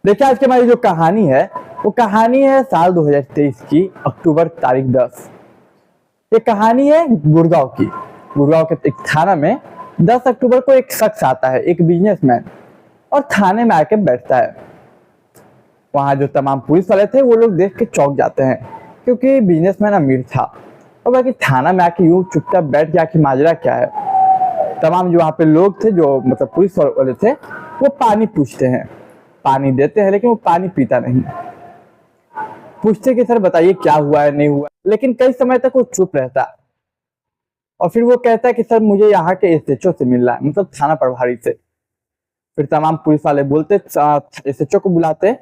देखिए आज की हमारी जो कहानी है वो कहानी है साल 2023 की अक्टूबर तारीख 10। ये कहानी है गुड़गांव की। गुड़गांव के एक थाना में 10 अक्टूबर को एक शख्स आता है, एक बिजनेसमैन, और थाने में आके बैठता है। वहां जो तमाम पुलिस वाले थे वो लोग देख के चौंक जाते हैं क्योंकि बिजनेसमैन अमीर था। और बाकी थाना में आके यूं चुपचाप बैठ गया कि माजरा क्या है। तमाम जो वहाँ पे लोग थे, जो मतलब पुलिस वाले थे, वो पानी पूछते हैं, पानी देते हैं, लेकिन वो पानी पीता नहीं। पूछते कि सर बताइए क्या हुआ है, नहीं हुआ, लेकिन कई समय तक वो चुप रहता है। और फिर वो कहता है कि सर मुझे यहाँ के एसएचओ से मिलना है, मतलब थाना प्रभारी से। फिर तमाम पुलिस वाले बोलते एसएचओ को बुलाते।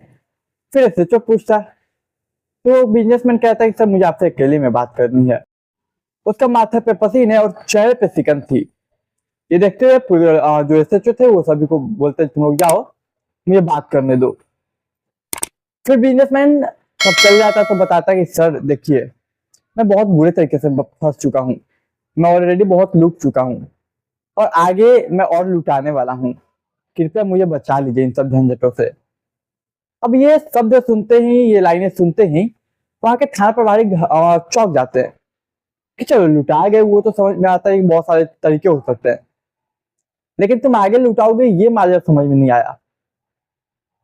फिर एसएचओ पूछता, तो बिजनेसमैन कहता है कि सर मुझे आपसे अकेले में बात करनी है। उसका माथे पे पसीने और चेहरे पे सिकन थी। ये देखते हुए जो एसएचओ थे वो सभी को बोलते, तुम लोग जाओ, मुझे बात करने दो। फिर बिजनेसमैन सब चल जाता तो बताता कि सर देखिए, मैं बहुत बुरे तरीके से फंस चुका हूँ, मैं ऑलरेडी बहुत लूट चुका हूँ और आगे मैं और लुटाने वाला हूँ, कृपया मुझे बचा लीजिए इन सब झंझटों से। अब ये शब्द सुनते ही, ये लाइनें सुनते ही वहां के थाना प्रभारी चौंक जाते हैं कि चलो लुटा गए, वो तो समझ में आता है कि बहुत सारे तरीके हो सकते हैं, लेकिन तुम आगे लुटाओगे ये माजरा समझ में नहीं आया।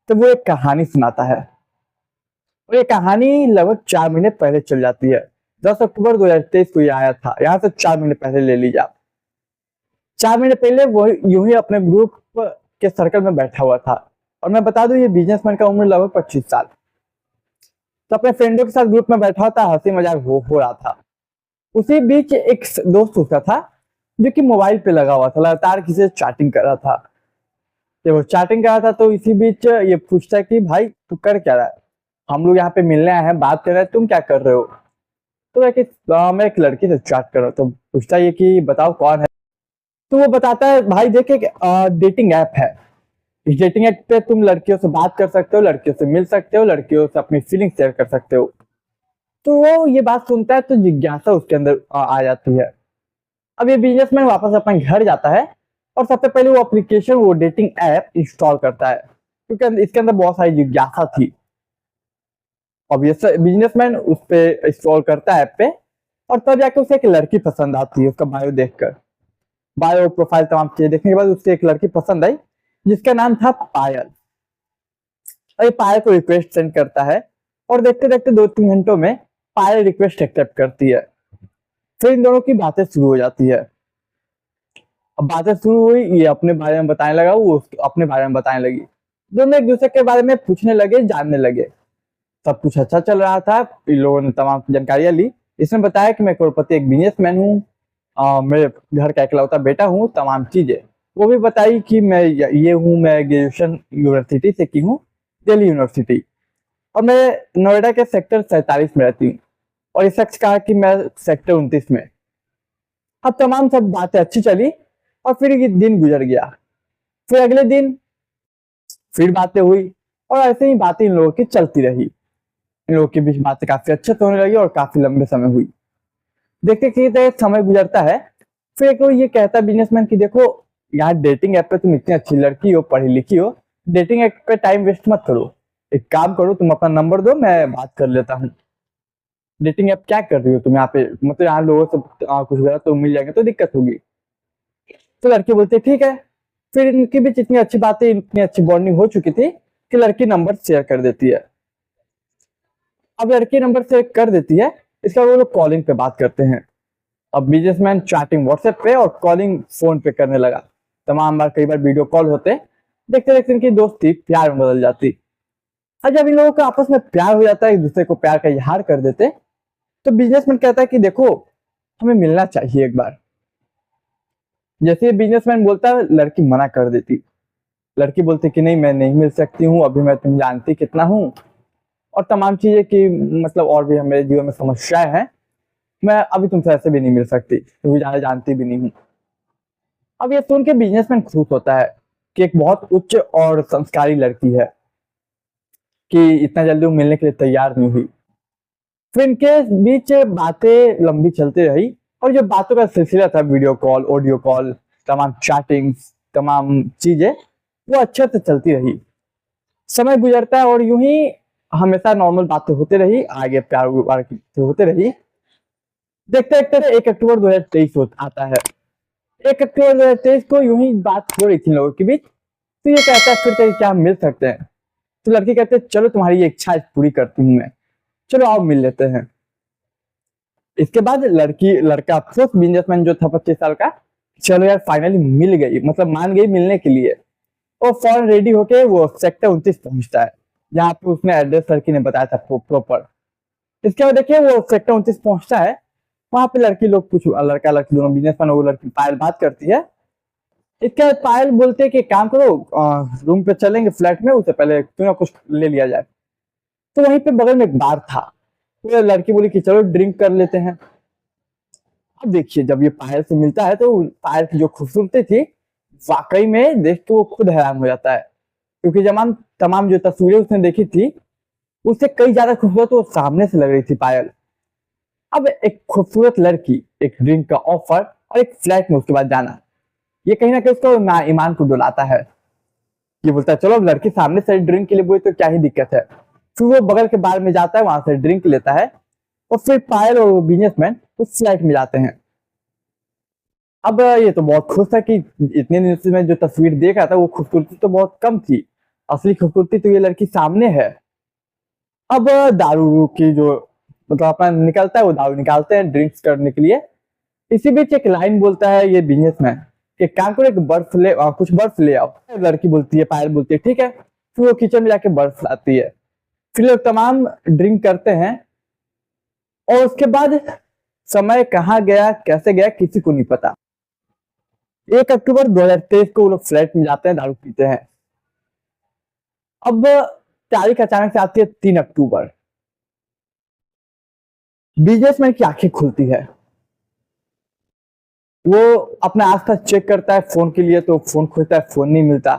तो वो एक कहानी सुनाता है और ये कहानी लगभग 4 महीने पहले चल जाती है। 10 अक्टूबर 2023 को ये आया था, यहाँ से 4 महीने पहले ले लीजिए आप। 4 महीने पहले वो यूं ही अपने ग्रुप के सर्कल में बैठा हुआ था। और मैं बता दूं ये बिजनेसमैन का उम्र लगभग 25 साल। तो अपने फ्रेंडों के साथ ग्रुप में बैठा था, हंसी मजाक हो रहा था। उसी बीच एक दोस्त उसका था जो कि मोबाइल पे लगा हुआ था, लगातार किसी से चैटिंग कर रहा था। जब वो चैटिंग कर रहा था तो इसी बीच ये पूछता है कि भाई तू कर क्या रहा है, हम लोग यहाँ पे मिलने आए हैं, बात कर रहे हैं, तुम क्या कर रहे हो। तो मैं एक लड़की से चैट कर रहा हूँ। तो पूछता है कि बताओ कौन है। तो वो बताता है भाई देख एक डेटिंग ऐप है, इस डेटिंग ऐप पे तुम लड़कियों से बात कर सकते हो, लड़कियों से मिल सकते हो, लड़कियों से अपनी फीलिंग शेयर कर सकते हो। तो वो ये बात सुनता है तो जिज्ञासा उसके अंदर आ जाती है। अब ये बिजनेसमैन वापस अपने घर जाता है और सबसे पहले वो एप्लीकेशन, वो डेटिंग ऐप इंस्टॉल करता है क्योंकि इसके अंदर बहुत सारी जिज्ञासा थी। अब ये बिजनेसमैन उस पे इंस्टॉल करता है ऐप पे, और तब जाके उसे एक लड़की पसंद आती है। उसका बायो देखकर, बायो प्रोफाइल तमाम चीजें देखने के बाद उसे एक लड़की पसंद आई जिसका नाम था पायल। और ये पायल को रिक्वेस्ट सेंड करता है और देखते देखते 2-3 घंटों में पायल रिक्वेस्ट एक्सेप्ट करती है। फिर इन दोनों की बातें शुरू हो जाती है। अब बातें शुरू हुई, ये अपने बारे में बताने लगा, वो अपने बारे में बताने लगी। दोनों एक दूसरे के बारे में पूछने लगे, जानने लगे। सब कुछ अच्छा चल रहा था। इन लोगों ने तमाम जानकारियां ली। इसने बताया कि मैं करोड़पति एक बिजनेसमैन हूँ, मेरे घर का इकलौता बेटा हूँ, तमाम चीजें। वो भी बताई कि मैं ये हूँ, मैं ग्रेजुएशन यूनिवर्सिटी से की हूँ, दिल्ली यूनिवर्सिटी, और मैं नोएडा के सेक्टर 47 में रहती हूँ। और इस शख्स कहा कि मैं सेक्टर 29 में। अब तमाम सब बातें अच्छी चली और फिर ये दिन गुजर गया। फिर अगले दिन फिर बातें हुई और ऐसे ही बातें इन लोगों की चलती रही। इन लोगों के बीच बातें काफी अच्छे से होने लगी और काफी लंबे समय हुई। देखते देखते समय गुजरता है। फिर एक ये कहता है बिजनेसमैन की देखो, यहाँ डेटिंग ऐप पे तुम इतनी अच्छी लड़की हो, पढ़ी लिखी हो, डेटिंग ऐप पे टाइम वेस्ट मत करो। एक काम करो, तुम अपना नंबर दो, मैं बात कर लेता हूँ। डेटिंग ऐप क्या कर रही हो तुम यहाँ पे, मतलब यहाँ लोगों से कुछ गलत तो मिल जाएंगे तो दिक्कत होगी। तो लड़की बोलती है ठीक है। फिर इनके बीच इतनी अच्छी बातें, इतनी अच्छी बॉन्डिंग हो चुकी थी कि लड़की नंबर शेयर कर देती है। अब लड़की नंबर शेयर कर देती है, इसका वो लोग कॉलिंग पे बात करते हैं। अब बिजनेसमैन चैटिंग व्हाट्सएप पे और कॉलिंग फोन पे करने लगा। तमाम बार, कई बार वीडियो कॉल होते। देखते देखते इनकी दोस्ती प्यार में बदल जाती। और जब इन लोगों का आपस में प्यार हो जाता है, एक दूसरे को प्यार का इजहार कर देते, तो बिजनेसमैन कहता है कि देखो हमें मिलना चाहिए एक बार। जैसे बिजनेसमैन बोलता है, लड़की मना कर देती। लड़की बोलती कि नहीं, मैं नहीं मिल सकती हूँ, अभी मैं तुम जानती कितना हूँ, और तमाम चीजें कि मतलब और भी मेरे जीवन में समस्याएं हैं, मैं अभी तुमसे ऐसे भी नहीं मिल सकती क्योंकि ज्यादा जानती भी नहीं हूँ। अब ये सुन के बिजनेसमैन खुश होता है कि एक बहुत उच्च और संस्कारी लड़की है कि इतना जल्दी वो मिलने के लिए तैयार नहीं हुई। फिर इनके बीच बातें लंबी चलती रही और जो बातों का सिलसिला था, वीडियो कॉल, ऑडियो कॉल, तमाम चैटिंग्स, तमाम चीजें, वो अच्छे से चलती रही। समय गुजरता है और यूं ही हमेशा नॉर्मल बातें होते रही, आगे प्यार व्यार की होते रही। देखते देखते 1 अक्टूबर 2023 आता है। 1 अक्टूबर 2023 को यूं ही बात हो रही थी लोगों के बीच। तो ये कहता है फिर क्या हम मिल सकते हैं? तो लड़की कहते हैं चलो तुम्हारी ये इच्छा पूरी करती हूँ मैं, चलो आओ मिल लेते हैं। इसके बाद लड़का अफसोस बिजनेसमैन जो था 25 साल का, चलो यार फाइनली मिल गई, मतलब मान गई मिलने के लिए। और फौरन रेडी होके वो सेक्टर 29 पहुंचता है, जहाँ पे उसने एड्रेस लड़की ने बताया था प्रॉपर। इसके बाद देखिए वो सेक्टर 29 पहुंचता है। वहां पे लड़की लोग कुछ लड़का लड़की दोनों बिजनेसमैन, वो लड़की पायल बात करती है। इसके बाद पायल बोलते हैं कि काम करो, रूम पे चलेंगे फ्लैट में, उससे पहले क्यों ना कुछ ले लिया जाए। तो वहीं पे बगल में एक बार था, तो लड़की बोली कि चलो ड्रिंक कर लेते हैं। अब देखिए जब ये पायल से मिलता है तो पायल की जो खूबसूरती थी, वाकई में देख के वो खुद हैरान हो जाता है, क्योंकि तमाम तमाम जो तस्वीरें उसने देखी थी उससे कई ज्यादा खूबसूरत वो सामने से लग रही थी पायल। अब एक खूबसूरत लड़की, एक ड्रिंक का ऑफर और एक फ्लैट में उसके बाद जाना, ये कहीं ना कहीं उसको ईमान को डुलाता है। ये बोलता है चलो अब लड़की सामने से ड्रिंक के लिए बोली तो क्या ही दिक्कत है। फिर वो बगल के बार में जाता है, वहां से ड्रिंक लेता है और फिर पायल और बिजनेसमैन उस फ्लैट में जाते हैं। अब ये तो बहुत खुश था कि इतने दिन से मैं जो तस्वीर देख रहा था वो खूबसूरती तो बहुत कम थी, असली खूबसूरती तो ये लड़की सामने है। अब दारू की जो मतलब अपना निकलता है, वो दारू निकालते हैं ड्रिंक्स करने के लिए। इसी बीच एक लाइन बोलता है ये बिजनेसमैन कि काम करो एक बर्फ ले कुछ बर्फ ले आओ। लड़की बोलती है, पायल बोलती है ठीक है। फिर वो किचन में जाके बर्फ लाती है। फिर लोग तमाम ड्रिंक करते हैं और उसके बाद समय कहाँ गया कैसे गया किसी को नहीं पता। 1 अक्टूबर 2023 को वो लोग फ्लैट में जाते हैं, दारू पीते हैं। अब तारीख अचानक से आती है 3 अक्टूबर। बिजनेसमैन की आंखें खुलती है, वो अपना आसपास चेक करता है फोन के लिए, तो फोन खोजता है, फोन नहीं मिलता।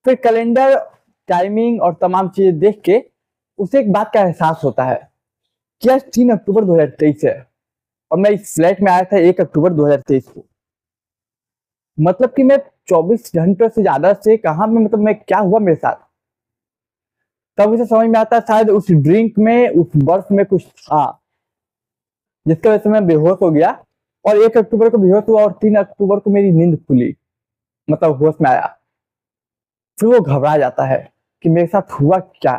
फिर कैलेंडर, टाइमिंग और तमाम चीजें देख के उसे एक बात का एहसास होता है कि आज 3 अक्टूबर 2023 है और मैं इस फ्लैट में आया था 1 अक्टूबर 2023 को। मतलब कि मैं 24 घंटे से ज्यादा से कहा में, मतलब मैं क्या हुआ मेरे साथ। तब उसे समझ में आता है शायद उस ड्रिंक में, उस बर्फ में कुछ था जिसकी वजह से मैं बेहोश हो गया। और 1 अक्टूबर को बेहोश हुआ और 3 अक्टूबर को मेरी नींद खुली, मतलब होश में आया। फिर वो घबरा जाता है कि मेरे साथ हुआ क्या।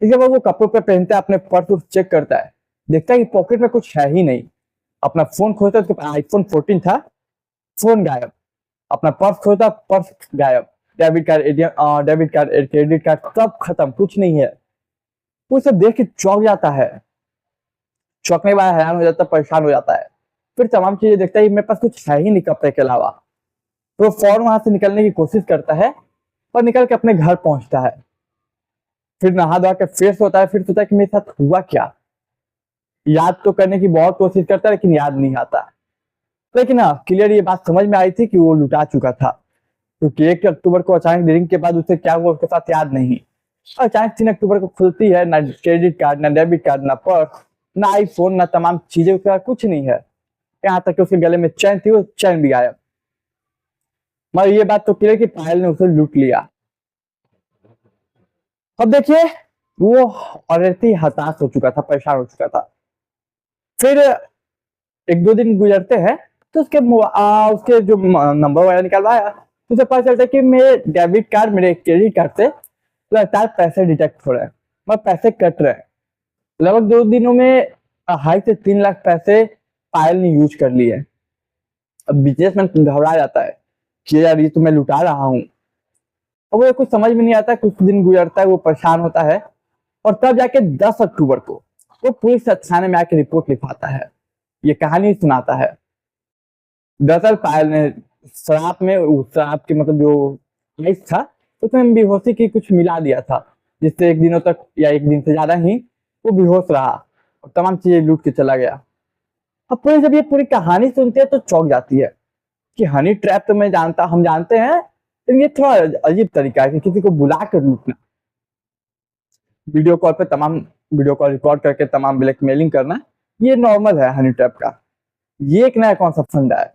इसके बाद वो कपड़ों पे पहनता है, अपने पर्स चेक करता है, देखता है कि पॉकेट में कुछ है ही नहीं। अपना फोन खोजता है, उसके पास आईफोन 14 था, फोन गायब। अपना पर्स खोजता, पर्स गायब। Debit card, ATM, debit card, credit card सब खत्म, कुछ नहीं है। वो सब देख के चौंक जाता है, चौंकने के बाद हैरान हो जाता है, परेशान हो जाता है। फिर तमाम चीजें देखता है मेरे पास कुछ है ही नहीं कपड़े के अलावा। तो फौरन वहां से निकलने की कोशिश करता है और निकल के अपने घर पहुंचता है। फिर नहा धोा के फ्रेश होता है, फिर सोचता है कि मेरे साथ हुआ क्या। याद तो करने की बहुत कोशिश करता है लेकिन याद नहीं आता। लेकिन हाँ, क्लियर ये बात समझ में आई थी कि वो लुटा चुका था, क्योंकि 1 अक्टूबर को अचानक ड्रिंक के बाद उसे क्या हुआ उसके साथ याद नहीं। और अचानक 3 अक्टूबर को खुलती है, ना क्रेडिट कार्ड, ना डेबिट कार्ड, ना पर्स, ना आईफोन, ना तमाम चीजें, उसके पास कुछ नहीं है। यहाँ तक कि उसके गले में चैन थी, वो चैन भी गायब। मगर ये बात तो क्लियर कि पायल ने उसे लूट लिया। अब देखिए वो ऑलरेडी हताश हो चुका था, परेशान हो चुका था। फिर 1-2 दिन गुजरते हैं तो उसके जो नंबर वगैरह निकलवाया तो उसे पता चलता है कि मेरे डेबिट कार्ड, मेरे क्रेडिट कार्ड से लगातार पैसे डिटेक्ट हो रहे हैं, मतलब पैसे कट रहे हैं। लगभग 2 दिनों में 2.5 से 3 लाख पैसे पायल ने यूज कर लिए। अब बिजनेसमैन घबरा जाता है कि यार ये तो मैं लुटा रहा हूँ। और वो कुछ समझ में नहीं आता, कुछ दिन गुजरता है, वो परेशान होता है। और तब जाके 10 अक्टूबर को वो पुलिस थाने में आके रिपोर्ट लिखवाता है, ये कहानी सुनाता है। दरअसल पायल ने शराब में, उस शराब के मतलब जो आइस था उसमें बेहोशी की कुछ मिला दिया था, जिससे 1 दिनों तक या 1 दिन से ज्यादा ही वो बेहोश रहा और तमाम चीजें लूट के चला गया। अब पुलिस जब ये पूरी कहानी सुनती है तो चौंक जाती है कि हनी ट्रैप तो हम जानते हैं, लेकिन ये थोड़ा अजीब तरीका है कि किसी को बुला कर लूटना, वीडियो कॉल पे तमाम वीडियो कॉल रिकॉर्ड करके तमाम ब्लैकमेलिंग करना, ये नॉर्मल है हनी ट्रैप का। ये एक नया कौन सा फंडा है।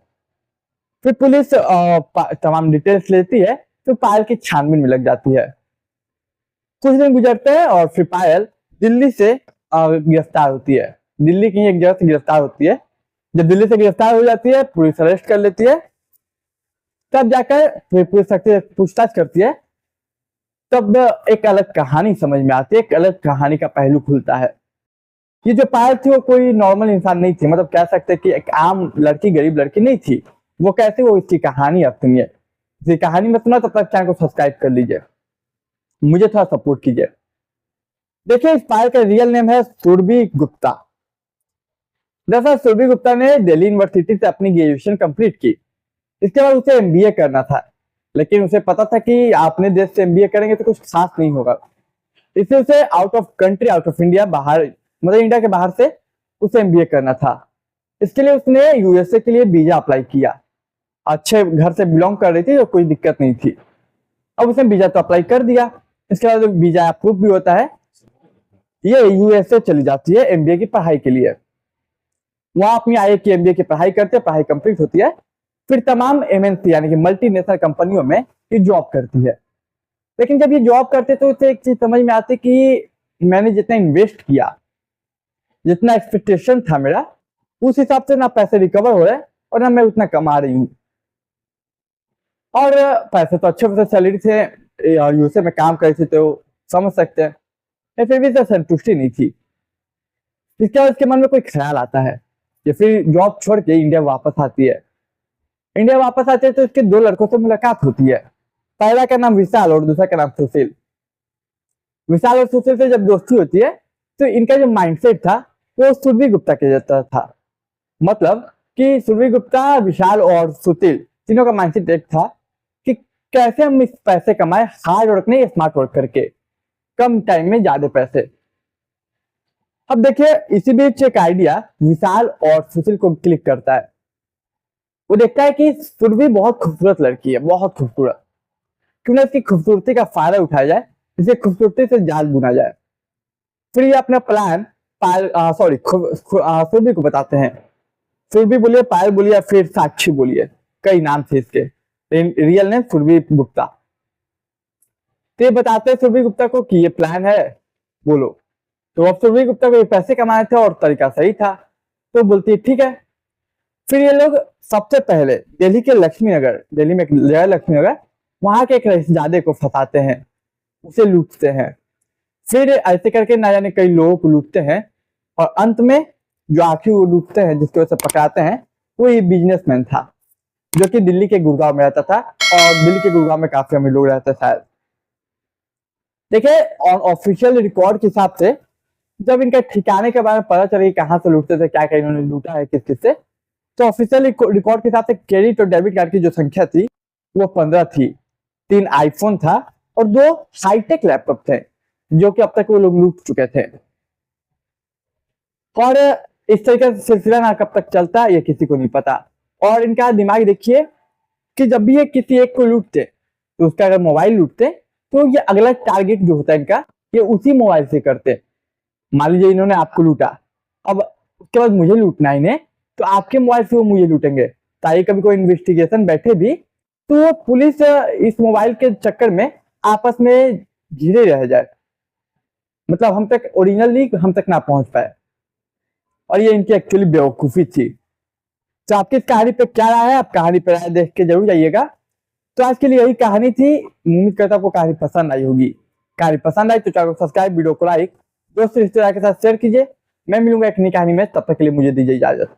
फिर पुलिस तमाम डिटेल्स लेती है, फिर पायल की छानबीन में लग जाती है। कुछ दिन गुजरते हैं और फिर पायल दिल्ली से गिरफ्तार होती है। दिल्ली की एक जगह से गिरफ्तार होती है। जब दिल्ली से गिरफ्तार हो जाती है, पुलिस अरेस्ट कर लेती है। तब जाकर फिर पुलिस पूछताछ करती है। तब एक अलग कहानी समझ में आती है, एक अलग कहानी का पहलू खुलता है। ये जो पायल थी वो कोई नॉर्मल इंसान नहीं थी, मतलब कह सकते कि एक आम लड़की, गरीब लड़की नहीं थी। वो कैसे, वो इसकी कहानी अब सुनिए। इसकी कहानी में सुना, तब तक चैनल को सब्सक्राइब कर लीजिए, मुझे थोड़ा सपोर्ट कीजिए। देखिए, इस पायल का रियल नेम है सुरभि गुप्ता। दरअसल सुरभि गुप्ता ने दिल्ली यूनिवर्सिटी से अपनी ग्रेजुएशन कंप्लीट की। इसके बाद उसे एमबीए करना था, लेकिन उसे पता था कि अपने देश से एमबीए करेंगे तो कुछ खास नहीं होगा। इसलिए उसे out of country, out of India, बाहर मतलब इंडिया के बाहर से उसे एमबीए करना था। इसके लिए उसने यूएसए के लिए वीजा अप्लाई किया। अच्छे घर से बिलोंग कर रही थी तो कोई दिक्कत नहीं थी। अब उसने वीजा तो अप्लाई कर दिया। इसके बाद वीजा अप्रूव भी होता है, ये यूएसए चली जाती है एमबीए की पढ़ाई के लिए। वहां अपनी आईए की एमबीए की पढ़ाई करते, पढ़ाई कंप्लीट होती है। फिर तमाम एमएनसी यानी कि मल्टीनेशनल कंपनियों में ये जॉब करती है। लेकिन जब ये जॉब करते तो उसे एक चीज समझ में आती कि मैंने जितना इन्वेस्ट किया, जितना एक्सपेक्टेशन था मेरा, उस हिसाब से ना पैसे रिकवर हो रहे और ना मैं उतना कमा रही हूँ। और पैसे तो अच्छे खासे सैलरी थे, यूएसए में काम कर रही थी तो समझ सकते हैं। फिर भी इसे संतुष्टि नहीं थी। इसके बाद उसके मन में कोई ख्याल आता है। ये फिर जॉब छोड़ के इंडिया वापस आती है। इंडिया वापस आते हैं तो इसके दो लड़कों से मुलाकात होती है। पहला का नाम विशाल और दूसरा का नाम सुशील। विशाल और सुशील से जब दोस्ती होती है तो इनका जो माइंडसेट था वो सुरभि गुप्ता के जैसा था। मतलब कि सुरभि गुप्ता, विशाल और सुशील तीनों का माइंडसेट एक था कि कैसे हम इस पैसे कमाए, हार्ड वर्क नहीं, स्मार्ट वर्क करके, कम टाइम में ज्यादा पैसे। अब देखिए, इसी बीच एक आइडिया विशाल और सुशील को क्लिक करता है। वो देखता है कि सुरभि बहुत खूबसूरत लड़की है, बहुत खूबसूरत, क्यों ना इसकी खूबसूरती का फायदा उठाया जाए, इसे खूबसूरती से जाल बुना जाए। फिर ये अपना प्लान सुरभि को बताते हैं। सुरभि बोलिए, पायल बोलिए, फिर साक्षी बोलिए, कई नाम थे इसके, रियल नेम सुरभि गुप्ता। तो ये बताते हैं सुरभि गुप्ता को कि ये प्लान है, बोलो। तो अब सुरभि गुप्ता को ये पैसे कमाए थे और तरीका सही था, तो बोलती है ठीक है। फिर ये लोग सबसे पहले दिल्ली के लक्ष्मी नगर, दिल्ली में एक जगह लक्ष्मी नगर, वहां के एक रईसजादे को फंसाते हैं, उसे लूटते हैं। फिर ऐसे करके ना जाने कई लोगों को लूटते हैं और अंत में जो आखिर वो लूटते हैं, जिसकी वजह से पकड़ाते हैं, वो ये बिजनेसमैन था जो कि दिल्ली के गुड़गांव में रहता था। और दिल्ली के गुड़गांव में काफी अमीर लोग रहते शायद। देखिए, ऑफिशियल रिकॉर्ड के हिसाब से जब इनका ठिकाने के बारे में पता चला कि कहाँ से लूटते थे, क्या क्या इन्होंने लूटा है, किस किस से, तो ऑफिशियल रिकॉर्ड के हिसाब से क्रेडिट और डेबिट कार्ड की जो संख्या थी वो 15 थी। 3 आईफोन था और 2 हाईटेक लैपटॉप थे जो कि अब तक वो लोग लूट चुके थे। और इस तरीके से सिलसिला ना कब तक चलता है ये किसी को नहीं पता। और इनका दिमाग देखिए कि जब भी ये किसी एक को लूटते तो उसका अगर मोबाइल लूटते तो ये अगला टारगेट जो होता है इनका, ये उसी मोबाइल से करते। मान लीजिए इन्होंने आपको लूटा, अब उसके बाद मुझे लूटना है इन्हें, तो आपके मोबाइल से वो मुझे लूटेंगे, ताकि कभी कोई इन्वेस्टिगेशन बैठे भी तो पुलिस इस मोबाइल के चक्कर में आपस में घिरे रह जाए, मतलब हम तक ओरिजिनली हम तक ना पहुंच पाए। और ये इनकी एक्चुअली बेवकूफी थी। तो आपकी इस कहानी पे क्या राय है, आप कहानी पे राय देख के जरूर जाइएगा। तो आज के लिए यही कहानी थी, उम्मीद करता हूं आपको कहानी पसंद आई होगी। कहानी पसंद आई तो चैनल को सब्सक्राइब, वीडियो को लाइक, दोस्त रिश्तेदार के साथ शेयर कीजिए। मैं मिलूंगा एक नई कहानी में, तब तक के लिए मुझे दीजिए इजाजत।